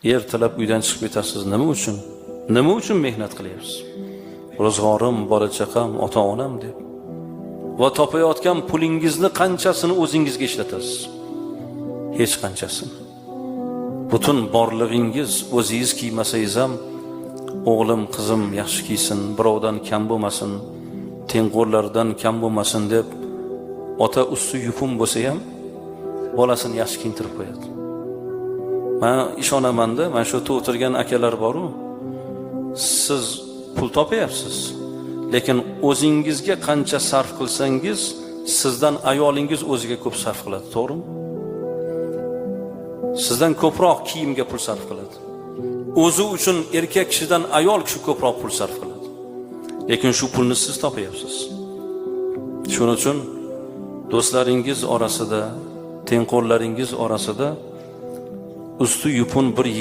Ertalab uydan chiqib ketasiz. Nima uchun? Nima uchun mehnat qilyapsiz? Ro'zg'orim, bola chaqam, ota-onam deb. Va topayotgan pulingizni qanchasini o'zingizga ishlatasiz? Hech qanchasini. Butun borlig'ingiz o'zingiz kiymasangiz ham o'g'lim, qizim yaxshi kiysin, birovdan kam bo'lmasin, tengqurlardan kam bo'lmasin deb ota usti yupun bo'lsa ham bolasini yaxshi kiyintirib qo'yadi. Men ishonaman-da, mana shu yerda o'tirgan akalar bor-ku, siz pul topayapsiz, lekin o'zingizga qancha sarf qilsangiz, sizdan ayolingiz o'ziga ko'p sarf qiladi, to'g'rimi? Sizdan ko'proq kiyimga pul sarf qiladi. O'zi uchun erkak kishidan ayol kishi ko'proq pul sarf qiladi. Lekin shu pulni siz topayapsiz. Shuning uchun do'stlaringiz orasida, tengqurlaringiz orasida usti yupun bir